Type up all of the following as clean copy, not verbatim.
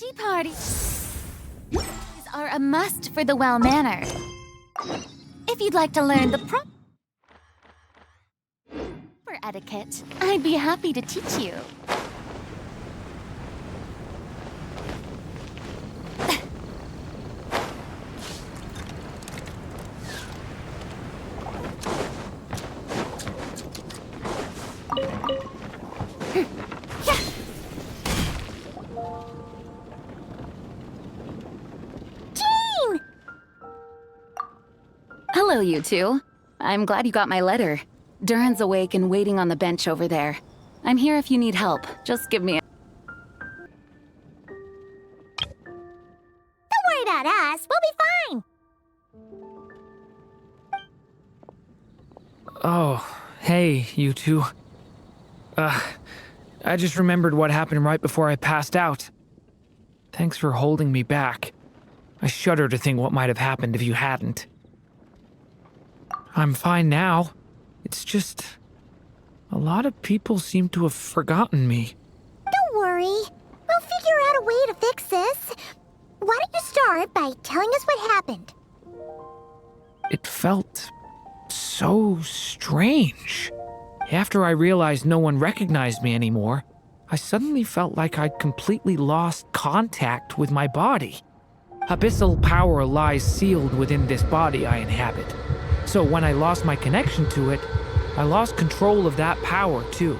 tea parties are a must for the well-mannered. If you'd like to learn the proper etiquette, I'd be happy to teach you. Hello, you two. I'm glad you got my letter. Durin's awake and waiting on the bench over there. I'm here if you need help. Just give me a... Don't worry about us. We'll be fine. Oh, hey, you two. I just remembered what happened right before I passed out. Thanks for holding me back. I shudder to think what might have happened if you hadn't. I'm fine now. It's just... a lot of people seem to have forgotten me. Don't worry. We'll figure out a way to fix this. Why don't you start by telling us what happened? It felt so strange. After I realized no one recognized me anymore, I suddenly felt like I'd completely lost contact with my body. Abyssal power lies sealed within this body I inhabit. So when I lost my connection to it, I lost control of that power too.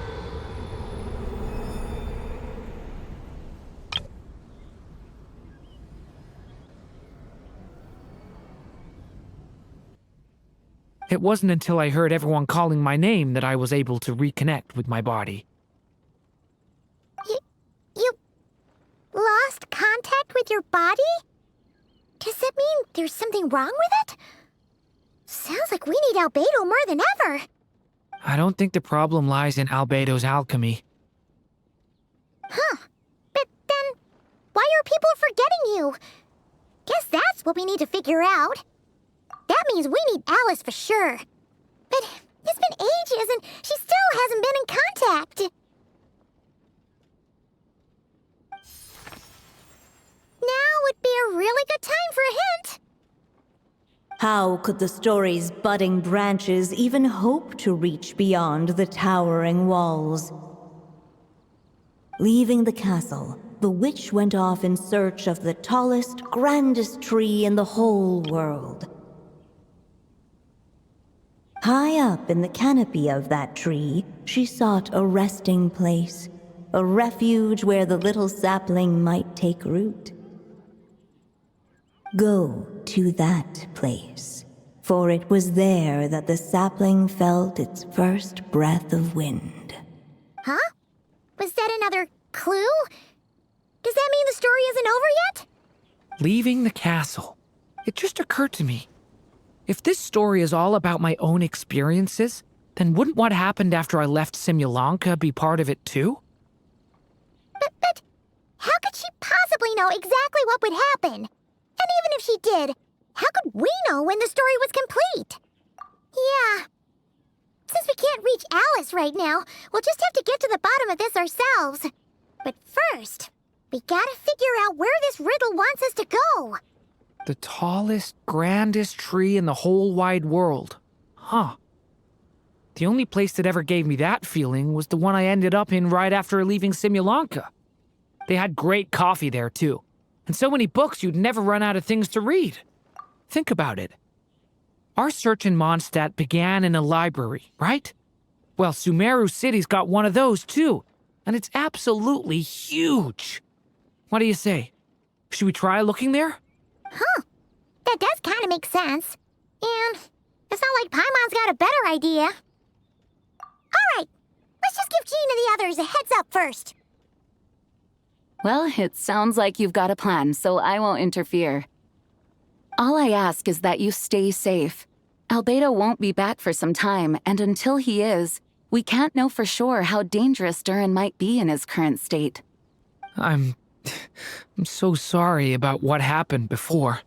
It wasn't until I heard everyone calling my name that I was able to reconnect with my body. You lost contact with your body? Does that mean there's something wrong with it? Sounds like we need Albedo more than ever. I don't think the problem lies in Albedo's alchemy. Huh. But then, why are people forgetting you? Guess that's what we need to figure out. That means we need Alice for sure. But it's been ages and she still hasn't been in contact. Now would be a really good time for a hint. How could the story's budding branches even hope to reach beyond the towering walls? Leaving the castle, the witch went off in search of the tallest, grandest tree in the whole world. High up in the canopy of that tree, she sought a resting place, a refuge where the little sapling might take root. Go to that place, for it was there that the sapling felt its first breath of wind. Huh? Was that another clue? Does that mean the story isn't over yet? Leaving the castle. It just occurred to me. If this story is all about my own experiences, then wouldn't what happened after I left Simulanka be part of it too? But how could she possibly know exactly what would happen? And even if she did, how could we know when the story was complete? Yeah. Since we can't reach Alice right now, we'll just have to get to the bottom of this ourselves. But first, we gotta figure out where this riddle wants us to go. The tallest, grandest tree in the whole wide world. Huh. The only place that ever gave me that feeling was the one I ended up in right after leaving Simulanka. They had great coffee there, too. And so many books you'd never run out of things to read. Think about it. Our search in Mondstadt began in a library, right? Well, Sumeru City's got one of those, too. And it's absolutely huge. What do you say? Should we try looking there? Huh. That does kind of make sense. And it's not like Paimon's got a better idea. All right. Let's just give Jean and the others a heads up first. Well, it sounds like you've got a plan, so I won't interfere. All I ask is that you stay safe. Albedo won't be back for some time, and until he is, we can't know for sure how dangerous Durin might be in his current state. I'm so sorry about what happened before.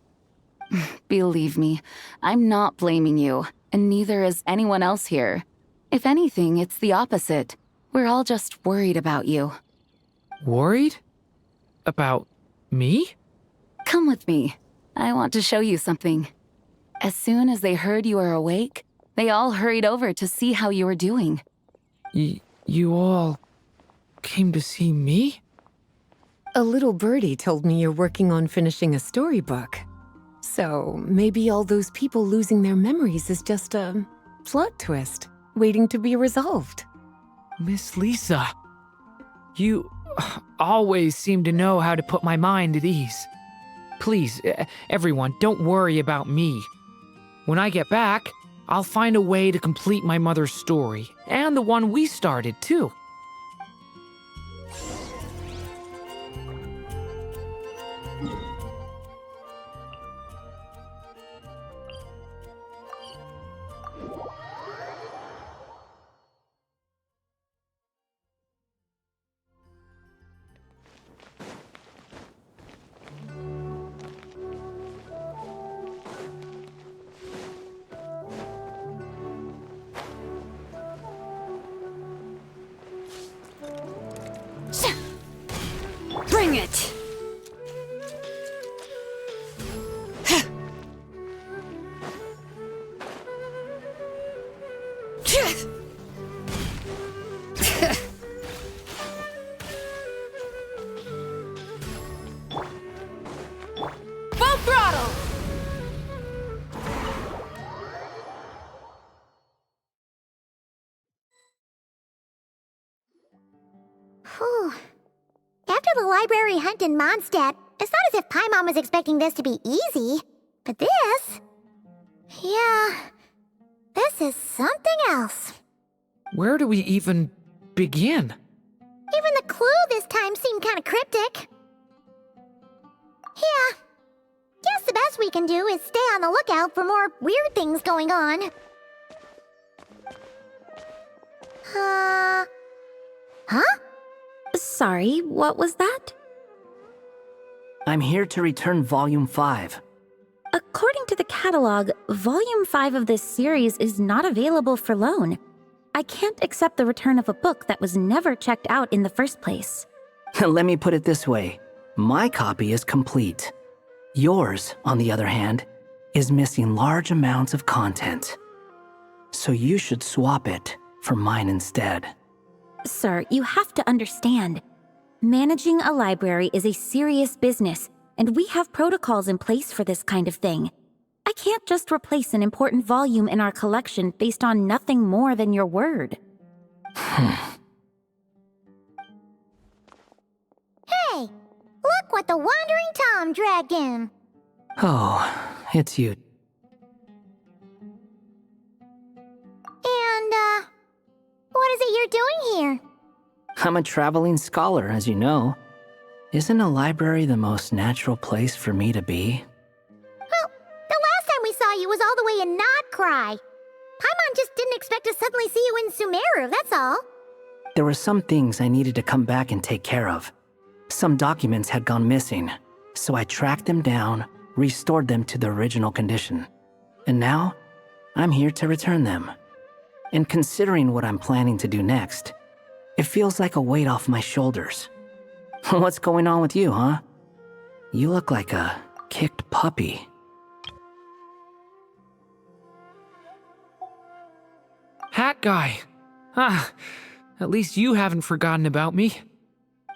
Believe me, I'm not blaming you, and neither is anyone else here. If anything, it's the opposite. We're all just worried about you. Worried? About Me? Come with me. I want to show you something. As soon as they heard you were awake, they all hurried over to see how you were doing. You all came to see me? A little birdie told me you're working on finishing a storybook. So maybe all those people losing their memories is just a plot twist waiting to be resolved. Miss Lisa, you always seem to know how to put my mind at ease. Please, everyone, don't worry about me. When I get back, I'll find a way to complete my mother's story, and the one we started, too. Bring it! Full throttle! Whew. After the library hunt in Mondstadt, it's not as if Paimon was expecting this to be easy. But this... yeah... this is something else. Where do we even begin? Even the clue this time seemed kind of cryptic. Yeah. Guess the best we can do is stay on the lookout for more weird things going on. Huh? Sorry, what was that? I'm here to return Volume 5. According to the catalog, Volume 5 of this series is not available for loan. I can't accept the return of a book that was never checked out in the first place. Let me put it this way. My copy is complete. Yours, on the other hand, is missing large amounts of content. So you should swap it for mine instead. Sir, you have to understand. Managing a library is a serious business, and we have protocols in place for this kind of thing. I can't just replace an important volume in our collection based on nothing more than your word. Hey! Look what the Wandering Tom dragged in! Oh, it's you. And, what is it you're doing here? I'm a traveling scholar, as you know. Isn't a library the most natural place for me to be? Well, the last time we saw you was all the way in Nodcry. Paimon just didn't expect to suddenly see you in Sumeru, that's all. There were some things I needed to come back and take care of. Some documents had gone missing, so I tracked them down, restored them to their original condition. And now, I'm here to return them. And considering what I'm planning to do next, it feels like a weight off my shoulders. What's going on with you, huh? You look like a kicked puppy. Hat guy. Ah, at least you haven't forgotten about me.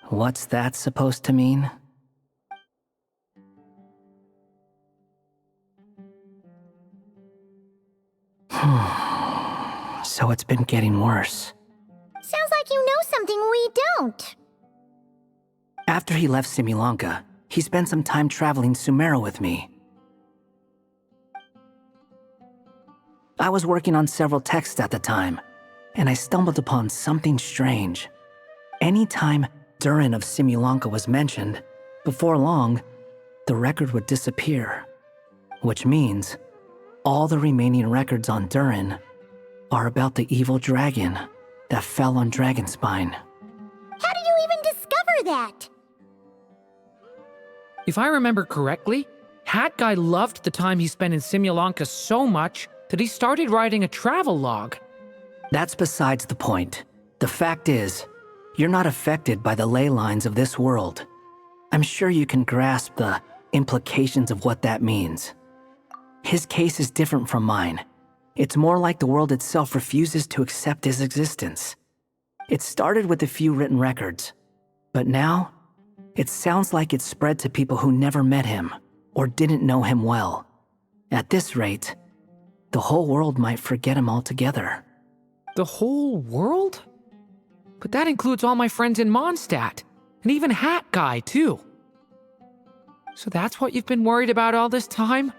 What's that supposed to mean? So it's been getting worse. Sounds like you know something we don't. After he left Simulanka, he spent some time traveling Sumeru with me. I was working on several texts at the time, and I stumbled upon something strange. Anytime Durin of Simulanka was mentioned, before long, the record would disappear. Which means, all the remaining records on Durin are about the evil dragon that fell on Dragonspine. How did you even discover that? If I remember correctly, Hat Guy loved the time he spent in Simulanka so much that he started writing a travel log. That's besides the point. The fact is, you're not affected by the ley lines of this world. I'm sure you can grasp the implications of what that means. His case is different from mine. It's more like the world itself refuses to accept his existence. It started with a few written records, but now it sounds like it's spread to people who never met him or didn't know him well. At this rate, the whole world might forget him altogether. The whole world? But that includes all my friends in Mondstadt, and even Hat Guy, too. So that's what you've been worried about all this time?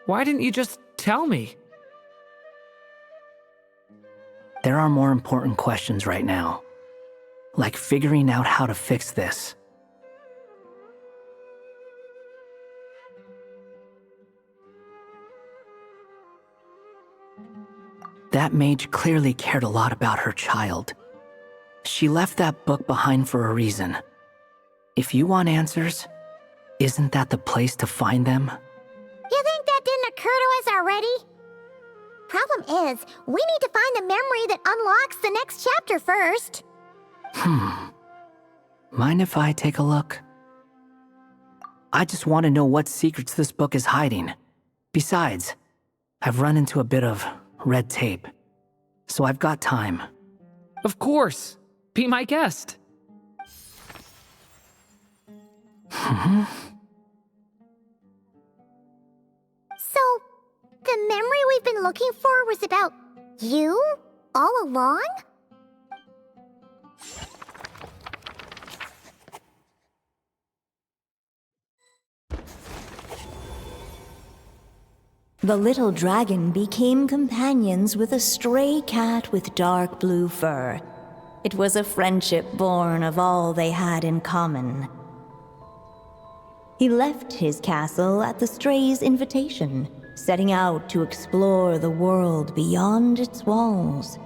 Why didn't you just tell me? There are more important questions right now, like figuring out how to fix this. That mage clearly cared a lot about her child. She left that book behind for a reason. If you want answers, isn't that the place to find them? You think that didn't occur to us already? Problem is, we need to find the memory that unlocks the next chapter first. Mind if I take a look? I just want to know what secrets this book is hiding. Besides, I've run into a bit of red tape, so I've got time. Of course. Be my guest. So, the memory we've been looking for was about you all along? The little dragon became companions with a stray cat with dark blue fur. It was a friendship born of all they had in common. He left his castle at the stray's invitation, setting out to explore the world beyond its walls.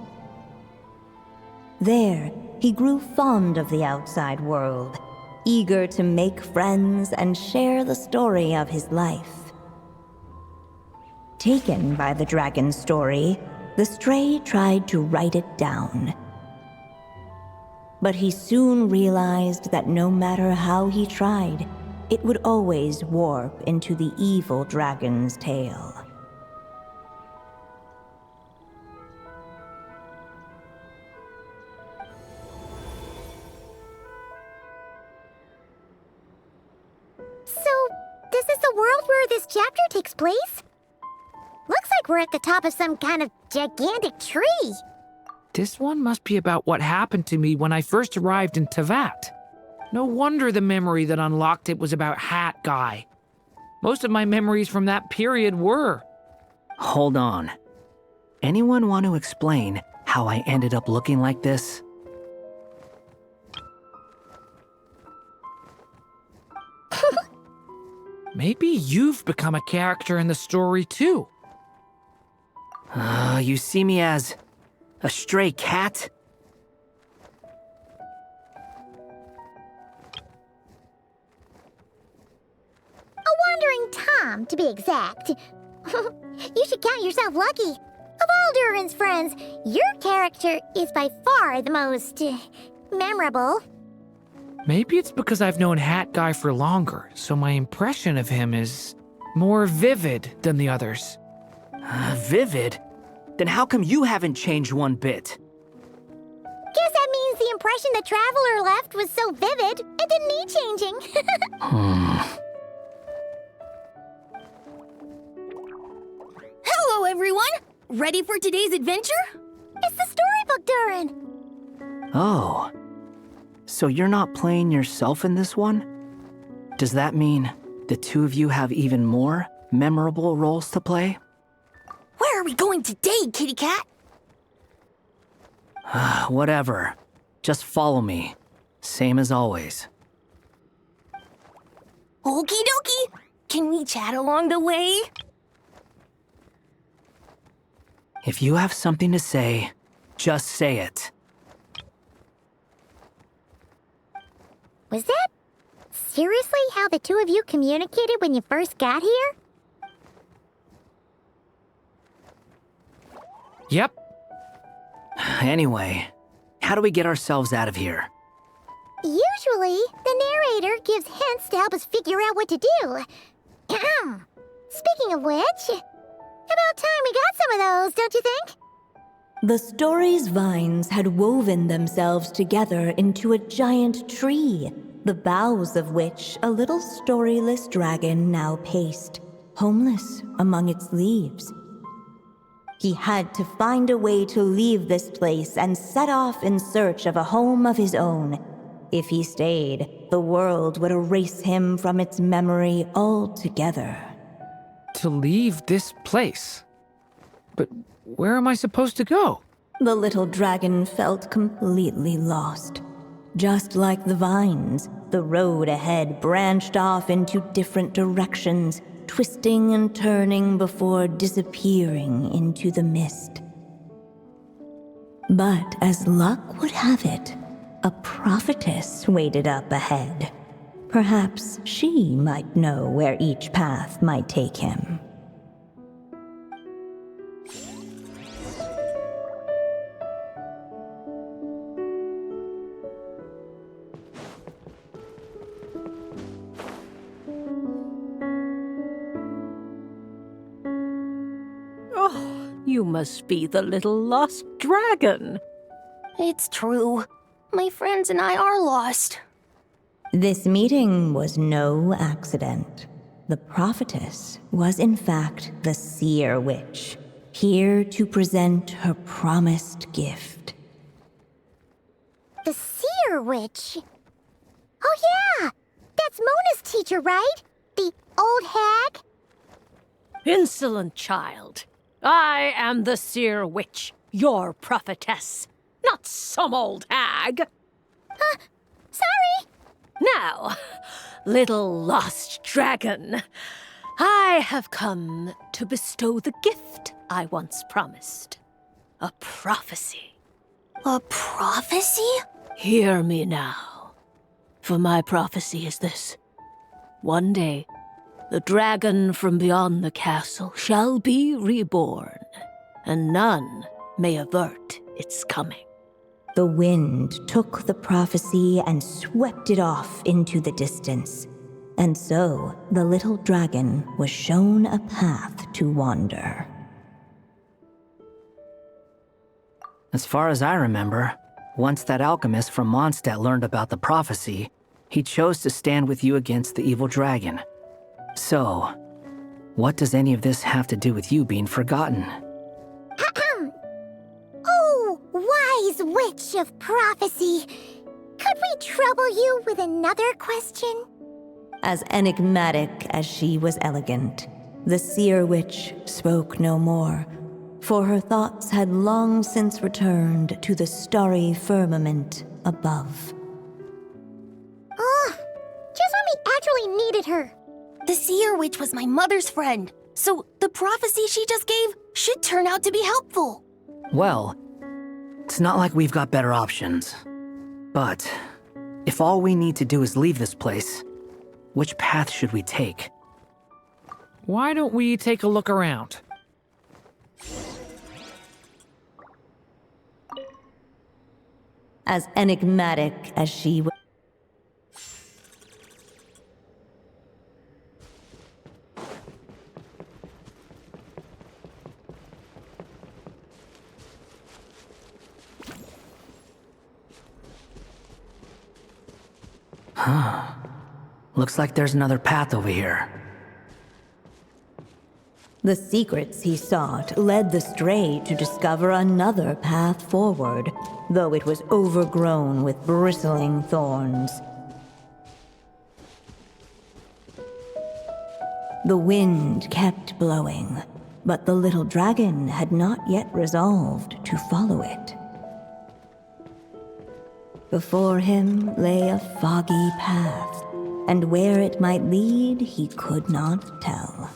There, he grew fond of the outside world, eager to make friends and share the story of his life. Taken by the dragon's story, the stray tried to write it down. But he soon realized that no matter how he tried, it would always warp into the evil dragon's tale. So, this is the world where this chapter takes place? Looks like we're at the top of some kind of gigantic tree. This one must be about what happened to me when I first arrived in Tevat. No wonder the memory that unlocked it was about Hat Guy. Most of my memories from that period were. Hold on. Anyone want to explain how I ended up looking like this? Maybe you've become a character in the story too. You see me as a stray cat? A wandering Tom, to be exact. You should count yourself lucky. Of all Durin's friends, your character is by far the most memorable. Maybe it's because I've known Hat Guy for longer, so my impression of him is more vivid than the others. Vivid? Then how come you haven't changed one bit? Guess that means the impression the traveler left was so vivid, it didn't need changing. Hello, everyone! Ready for today's adventure? It's the storybook, Durin. Oh. So you're not playing yourself in this one? Does that mean the two of you have even more memorable roles to play? Where are we going today, kitty cat? Whatever. Just follow me. Same as always. Okie dokie! Can we chat along the way? If you have something to say, just say it. Was that seriously how the two of you communicated when you first got here? Yep. Anyway, how do we get ourselves out of here? Usually, the narrator gives hints to help us figure out what to do. Speaking of which, about time we got some of those, don't you think? The story's vines had woven themselves together into a giant tree, the boughs of which a little storyless dragon now paced, homeless among its leaves. He had to find a way to leave this place and set off in search of a home of his own. If he stayed, the world would erase him from its memory altogether. To leave this place? But where am I supposed to go? The little dragon felt completely lost. Just like the vines, the road ahead branched off into different directions, twisting and turning before disappearing into the mist. But as luck would have it, a prophetess waited up ahead. Perhaps she might know where each path might take him. You must be the little lost dragon. It's true. My friends and I are lost. This meeting was no accident. The prophetess was in fact the seer witch, here to present her promised gift. The seer witch? Oh yeah! That's Mona's teacher, right? The old hag? Insolent child. I am the seer witch, your prophetess, not some old hag. Sorry! Now, little lost dragon, I have come to bestow the gift I once promised. A prophecy. A prophecy? Hear me now, for my prophecy is this. One day, the dragon from beyond the castle shall be reborn, and none may avert its coming. The wind took the prophecy and swept it off into the distance, and so the little dragon was shown a path to wander. As far as I remember, once that alchemist from Mondstadt learned about the prophecy, he chose to stand with you against the evil dragon. So, what does any of this have to do with you being forgotten? Oh, wise witch of prophecy! Could we trouble you with another question? As enigmatic as she was elegant, the seer witch spoke no more, for her thoughts had long since returned to the starry firmament above. Just when we actually needed her. The seer witch was my mother's friend, so the prophecy she just gave should turn out to be helpful. Well, it's not like we've got better options. But if all we need to do is leave this place, which path should we take? Why don't we take a look around? As enigmatic as she was. Looks like there's another path over here. The secrets he sought led the stray to discover another path forward, though it was overgrown with bristling thorns. The wind kept blowing, but the little dragon had not yet resolved to follow it. Before him lay a foggy path, and where it might lead he could not tell.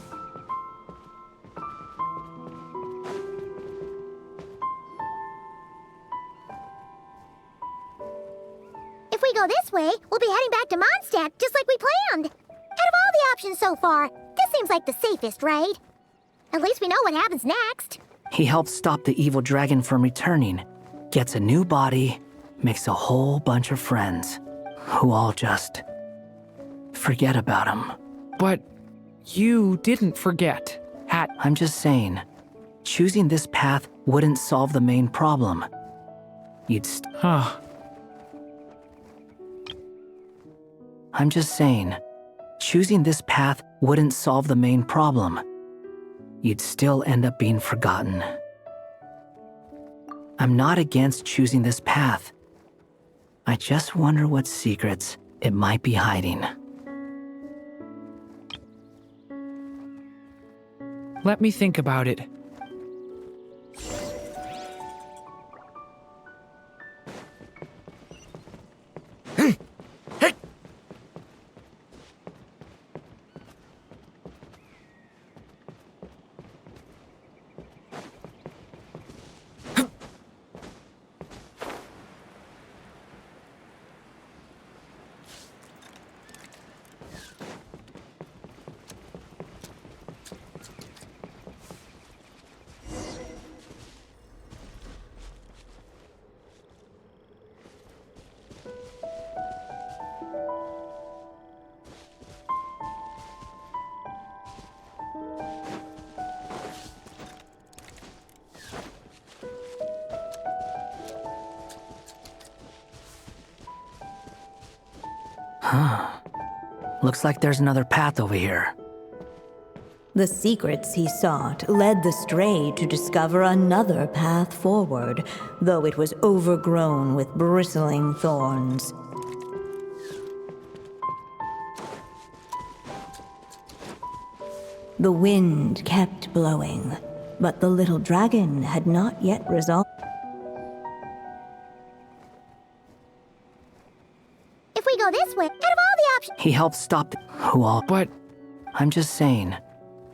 If we go this way, we'll be heading back to Mondstadt just like we planned. Out of all the options so far, this seems like the safest, right? At least we know what happens next. He helps stop the evil dragon from returning, gets a new body, makes a whole bunch of friends. who all just forget about him. But you didn't forget. I'm just saying, choosing this path wouldn't solve the main problem. I'm just saying, choosing this path wouldn't solve the main problem. You'd still end up being forgotten. I'm not against choosing this path. I just wonder what secrets it might be hiding. Let me think about it. Looks like there's another path over here. The secrets he sought led the stray to discover another path forward, though it was overgrown with bristling thorns. The wind kept blowing, but the little dragon had not yet resolved. If we go this way, out of all the options... He helped stop who all... But... I'm just saying,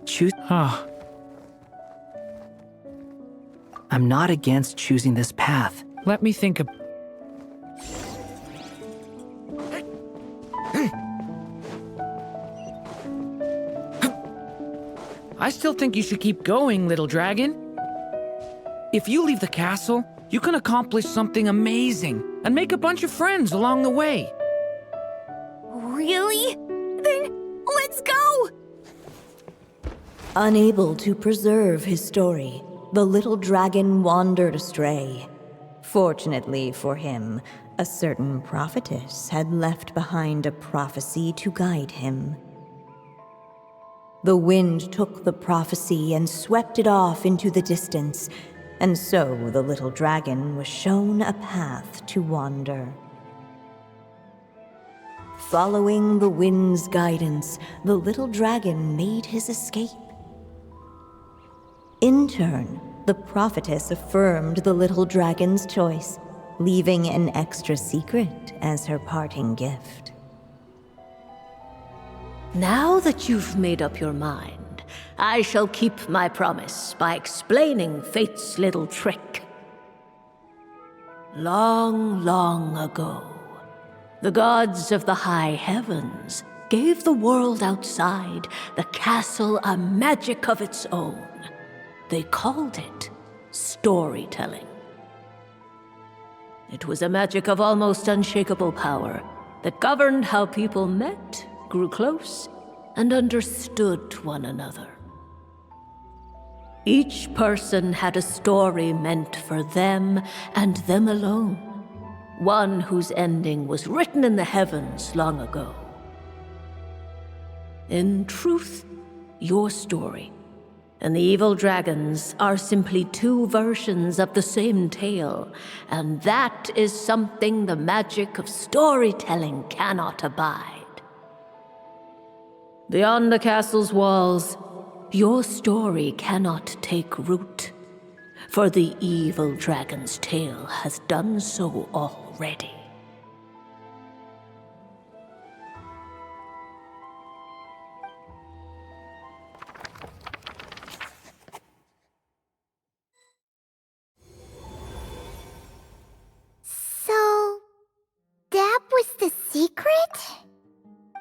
choose... I'm not against choosing this path. Let me think of... I still think you should keep going, little dragon. If you leave the castle, you can accomplish something amazing and make a bunch of friends along the way. Really? Then let's go! Unable to preserve his story, the little dragon wandered astray. Fortunately for him, a certain prophetess had left behind a prophecy to guide him. The wind took the prophecy and swept it off into the distance, and so the little dragon was shown a path to wander. Following the wind's guidance, the little dragon made his escape. In turn, the prophetess affirmed the little dragon's choice, leaving an extra secret as her parting gift. Now that you've made up your mind, I shall keep my promise by explaining fate's little trick. Long, long ago, the gods of the high heavens gave the world outside the castle a magic of its own. They called it storytelling. It was a magic of almost unshakable power that governed how people met, grew close, and understood one another. Each person had a story meant for them and them alone, one whose ending was written in the heavens long ago. In truth, your story and the evil dragons are simply two versions of the same tale, and that is something the magic of storytelling cannot abide. Beyond the castle's walls, your story cannot take root, for the evil dragon's tale has done so already. So... that was the secret?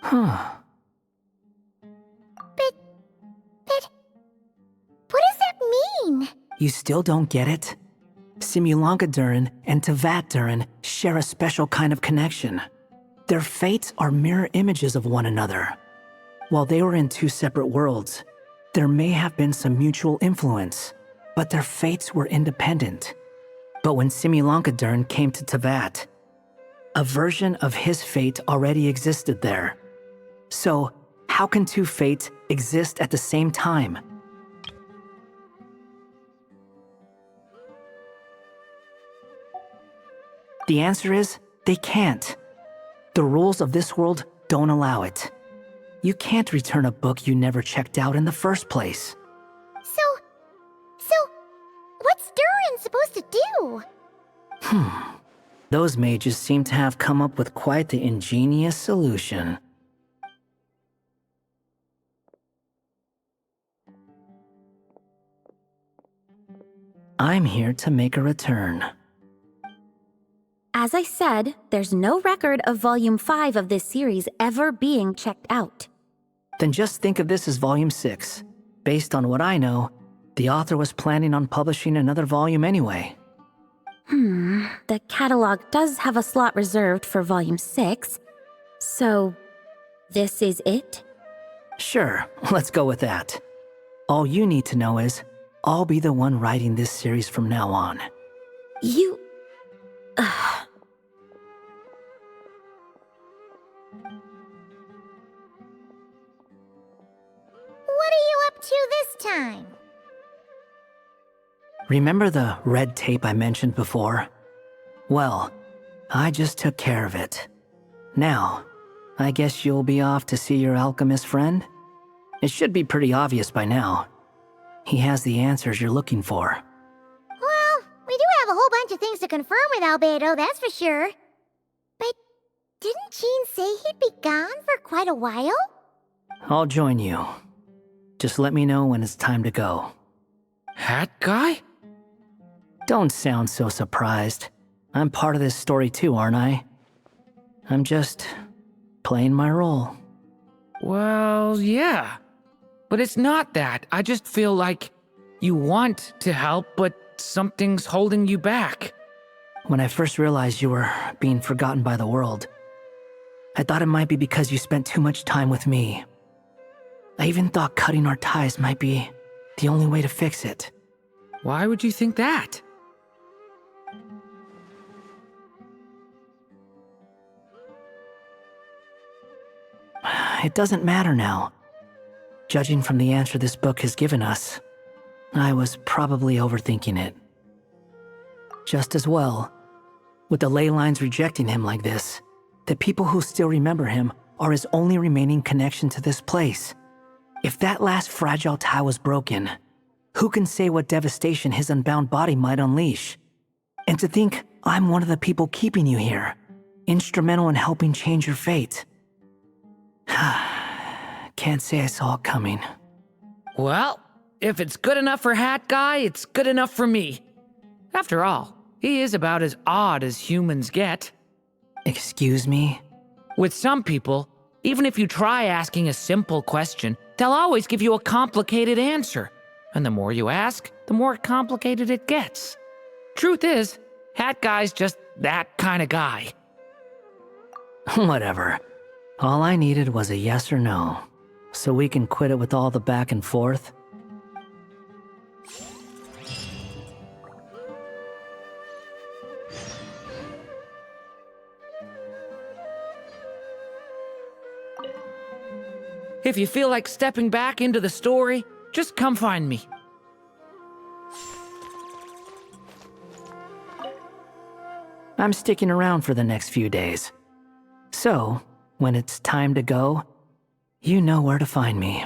Huh. But... what does that mean? You still don't get it? Simulanka Durin and Tavat Durin share a special kind of connection. Their fates are mirror images of one another. While they were in two separate worlds, there may have been some mutual influence, but their fates were independent. But when Simulankadurn came to Tavat, a version of his fate already existed there. So, how can two fates exist at the same time? The answer is, they can't. The rules of this world don't allow it. You can't return a book you never checked out in the first place. So, what's Durin supposed to do? Those mages seem to have come up with quite the ingenious solution. I'm here to make a return. As I said, there's no record of Volume 5 of this series ever being checked out. Then just think of this as Volume 6. Based on what I know, the author was planning on publishing another volume anyway. The catalog does have a slot reserved for Volume 6, so this is it? Sure, let's go with that. All you need to know is, I'll be the one writing this series from now on. You... What are you up to this time? Remember the red tape I mentioned before? Well, I just took care of it. Now, I guess you'll be off to see your alchemist friend? It should be pretty obvious by now. He has the answers you're looking for. Well, we do have a whole bunch of things to confirm with Albedo, that's for sure. But didn't Jean say he'd be gone for quite a while? I'll join you. Just let me know when it's time to go. Hat guy? Don't sound so surprised. I'm part of this story too, aren't I? I'm just playing my role. Well, yeah. But it's not that. I just feel like you want to help, but something's holding you back. When I first realized you were being forgotten by the world, I thought it might be because you spent too much time with me. I even thought cutting our ties might be the only way to fix it. Why would you think that? It doesn't matter now. Judging from the answer this book has given us, I was probably overthinking it. Just as well, with the ley lines rejecting him like this, the people who still remember him are his only remaining connection to this place. If that last fragile tie was broken, who can say what devastation his unbound body might unleash? And to think I'm one of the people keeping you here, instrumental in helping change your fate. Can't say I saw it coming. Well, if it's good enough for Hat Guy, it's good enough for me. After all, he is about as odd as humans get. Excuse me? With some people, even if you try asking a simple question, they'll always give you a complicated answer. And the more you ask, the more complicated it gets. Truth is, Hat Guy's just that kind of guy. Whatever. All I needed was a yes or no, so we can quit it with all the back and forth. If you feel like stepping back into the story, just come find me. I'm sticking around for the next few days. So, when it's time to go, you know where to find me.